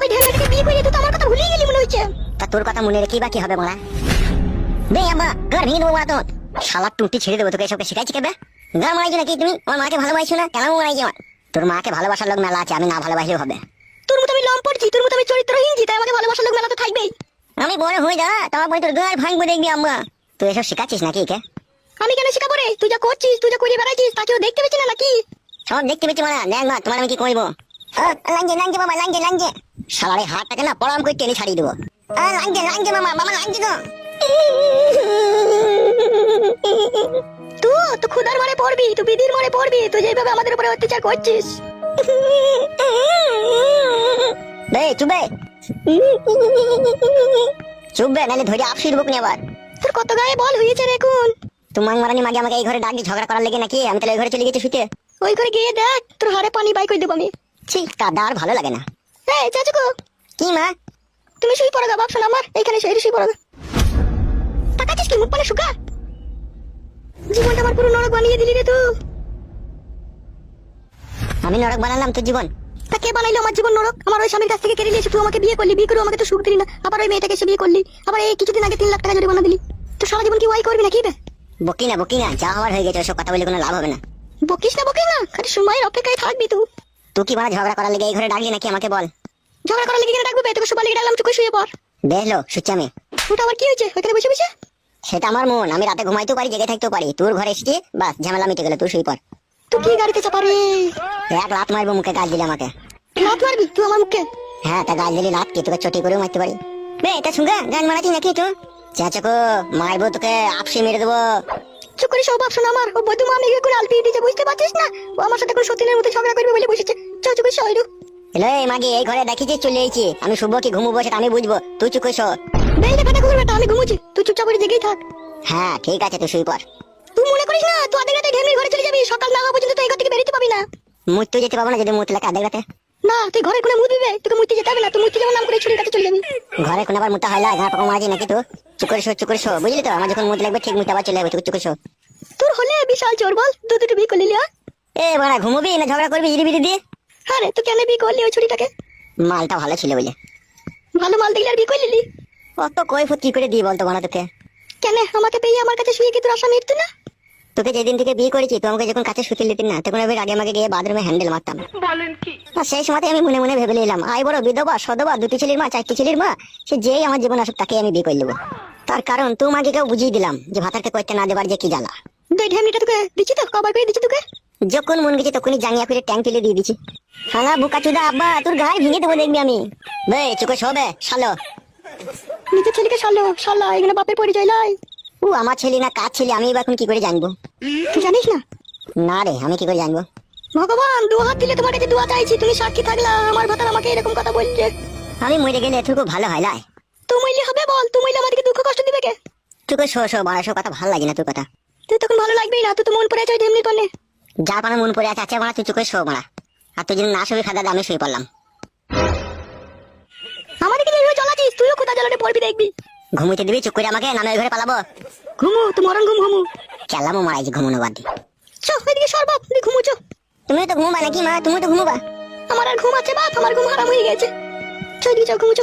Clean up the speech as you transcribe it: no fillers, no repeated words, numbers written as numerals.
ওই ঢেমনাটাকে বিয়ে করে তুই তো আমার কথা ভুলেই গেলি মনে হচ্ছে। তা তোর কথা মনে রেখে বা কি হবে বলা? বে আব্বা ঘর ভেঙে দেবো বলা তো। শালা টুটি ছেড়ে দেবো তোকে এসবকে শিখাইছি কেবে? ঘর মারাইছো নাকি তুমি? আমার মাকে ভালোবাসো না? কেন মারাইছি আমার? তোর মাকে ভালোবাসার লোক মেলা আছে, আমি না ভালোবাসলেও হবে। তোর মতো আমি লম্পটছি, তোর মতো আমি চরিত্রহীন জি, তাই আমাকে ভালোবাসার লোক মেলা তো থাকবেই। আমি বড় হয়ে যা তোমার বই তোর ঘর ভাঙবো দেখবি আম্মা। তুই এসব শিখাচ্ছিস নাকি কে? আমি কেন শিখাবো রে? তুই যা করছিস, তুই যা করিয়ে বেড়াইছিস তা কেউ দেখতে পেয়েছি না নাকি? সব দেখতে পেয়েছি মারা, দেখ মা তোমার আমি কি করবো। লাঞ্জে লাঞ্জে বাবা, লাঞ্জে লাঞ্জে। শালার এই হাতটাকে না পড়াম করে টেনে ছাড়িয়ে দেবো। লাঞ্জে লাঞ্জে মামা, বাবা লাঞ্জে গো। তুই তো ক্ষুধার মারে পড়বি, তুই বিধির মারে পড়বি, তুই যেভাবে আমাদের উপরে অত্যাচার করছিস। বে চুপবে, চুপবে নাহলে ধরে আপসি দেবো নি আবার। তোর কত গায়ে বল হয়েছে রে এখন? তোমার মারানি মাগে আমাকে এই ঘরে ডাক দিয়ে ঝগড়া করার লেগে নাকি? আমি তাহলে ওই ঘরে চলে গেছি শুতে। ওই করে গিয়ে দেখ, তোর হাড়ে পানি বাই করে দেবো আমি। ছি কাদা আর ভালো লাগে না। এই চাচুকো, কি মা? তুমি শুই পড়ো গা বাপ, শোনো আমার এইখানে শুই পড়ো গা। তাকাচ্ছিস কি মুখ পানে শুকা? জীবনটা আমার পুরো নরক বানিয়ে দিলি রে তুই। আমি নরক বানালাম তোর জীবন? তা কে বানাইলো আমার জীবন নরক? আমার ওই স্বামীর কাছ থেকে কেড়ে নিয়েছি, তুই আমাকে বিয়ে করলি, বিয়ে করে আমাকে তো সুখ দিলি না, আবার ওই মেয়েটাকে এসে বিয়ে করলি, আবার এই কিছুদিন আগে 3 লাখ টাকা জরিমানা দিলি। তো সারা জীবন কি ওয়াই করবি নাকি বে? বকি না যা হওয়ার হয়ে গেছে, ওসব কথা বলে কোনো লাভ হবে না। বকিস না খালি সময়ের অপেক্ষায় থাকবি তুই। তুই কি মানে ঝগড়া করার লেগে এই ঘরে ডাকলি নাকি আমাকে বল? ঝগড়া করার লেগে কেন ডাকবো বে? তোকে সবার লেগে ডাকলাম, চুপ করে শুয়ে পড়। দেখলো সুচ্ছি আমি। ওটা আবার কি হয়েছে ওইখানে বসে বসে? সেটা আমার মন, আমি রাতে ঘুমাইতেও পারি জেগে থাকতেও পারি। তোর ঘরে এসেছি বাস ঝামেলা মিটে গেল, তুই শুই পড়। তুই কি গাড়িতে চাপা রে? এক লাত মারবো মুখে, গাল দিলে আমাকে। লাত মারবি তুই আমার মুখে? হ্যাঁ তা গাল দিলি লাত কি তোকে চটি করেও মারতে পারি। বে এটা শুনগা গান মারাচ্ছি নাকি একটু? চাচাকো মারবো তোকে, আপসি মেরে দেবো। চুপ করে সব শোনা আমার। ও বধু মা মেঘে করে আলতি দিয়েছে, বুঝতে পারছিস না? ও আমার সাথে কোন সতীনের মতো ঝগড়া করবে বলে বসেছে। চল চুপ করে শোয়। হ্যালো এই মাগি, এই ঘরে দেখি যে চলে এসেছি, আমি শুভ কি ঘুমবো সেটা আমি বুঝবো, তুই চুপ করে শো। বেলে ফাটা করবে বেটা, আমি ঘুমোচ্ছি, তুই চুপচাপ করে জেগেই থাক। হ্যাঁ ঠিক আছে তুই শুই পড়। তুই মনে করিস না তুই আধেক রাতে ঢেমনির ঘরে চলে যাবি, সকাল না হওয়া পর্যন্ত তুই এই ঘর থেকে বেরোতে পাবি না। মুততে যেতে পাবো না যদি মুত লাগে আধেক রাতে? না তুই ঘরের কোণে মুত দিবে, তোকে মুততে যেতে হবে না, তুই মুততে যাওয়ার নাম করে ছুরির কাছে চলে যাবি। ঘরে কোন আবার মুতা হয় না, ঘর পাকা মারাজি নাকি? তো চুপ করে শো বুঝলি তো? আমার যখন মুত লাগবে ঠিক মুতে আবার চলে যাবে, তুই চুপ করে শো। তোর হলে বিশাল চোর বল, দুটো বিয়ে করলি? এ বাড়া ঘুমোবি না ঝগড়া করবি ইরি বিরি দিয়ে? হ্যাঁ রে, তুই কেন বিয়ে করলি ওই ছুরিটাকে? মালটা ভালো ছিল বলে। ভালো মাল দেখলে আর বিয়ে করলি? অত কৈফত কি করে দিই বলতো বানা তোকে? কেন আমাকে পেয়ে আমার কাছে শুয়ে কি তোর আশা মিটতো না? তোকে যেদিন থেকে বিয়ে করেছি তুই আমাকে যখন কাছে শুতে দিতি না, তখন আমি আগে আমাকে গিয়ে বাথরুমে হ্যান্ডেল মারতাম। আর সেই সময় আমি মনে মনে ভেবে নিলাম আই বড় বিধবা সদবা, 2টি ছেলের মা 4টি ছেলের মা, সে যেই আমার জীবন আসুক তাকে আমি বিয়ে করে নেবো। তার কারণ তুই মাকে কেউ বুঝিয়ে দিলাম যে ভাতারকে করতে না দেবার যে কি জ্বালা। দেখ ঢেমনিটা তোকে দিচ্ছি তো, কবার করে দিচ্ছি তোকে। যখন মন গেছে তখনই জাঙ্গিয়া করে ট্যাঙ্ক তুলে দিয়ে দিচ্ছি। শালা বুকাচুদা আব্বা, তোর গায়ে ভেঙে দেবো দেখবি আমি। বে চুকে শোবে শালো। নিজের ছেলেকে শালা এখানে বাপের পরিচয় লাই। ও আমার ছেলে না কার ছেলে আমি এখন কি করে জানবো? তুই জানিস না? না রে, আমি কি করে জানবো? ভগবান 2 হাত দিলে তোমার কাছে দোয়া চাইছি, তুমি সাক্ষী থাকলা আমার ভাতার আমাকে এরকম কথা বলছে। আমি মরে গেলে এটুকু ভালো হয় লাই? তুই মইলে হবে বল, তুই মইলে আমাদেরকে দুঃখ কষ্ট দিবে কে? চুকে শো বাড়া, কথা ভালো লাগে না তোর কথা। তুই তখন ভালো লাগবেই না, তুই তো মন পড়ে আছে ঢেমনির পানে। যা পানা মন পড়ে আছে মারা, তুই চুকে শো মারা। আর তুই যদি না শুবি খাদা আমি শুয়ে পড়লাম। আমাদেরকে যেভাবে জ্বালাচ্ছিস তুইও কোথা জ্বালাতে পড়বি দেখবি। ঘুমোতে দিবি চুপ করে আমাকে, নামে ওই ঘরে পালাবো? ঘুমু তুই মরণ ঘুমু। খেলামো মারাইছি ঘুমোনো বাদ দিয়ে। চ ওইদিকে সর বাপ, তুই ঘুমু চ। তুমি তো ঘুমবা নাকি মা? তুমি তো ঘুমোবা? আমার আর ঘুম আছে বাপ, আমার ঘুম হারাম হয়ে গেছে। চ ওইদিকে চ, ঘুমু চ।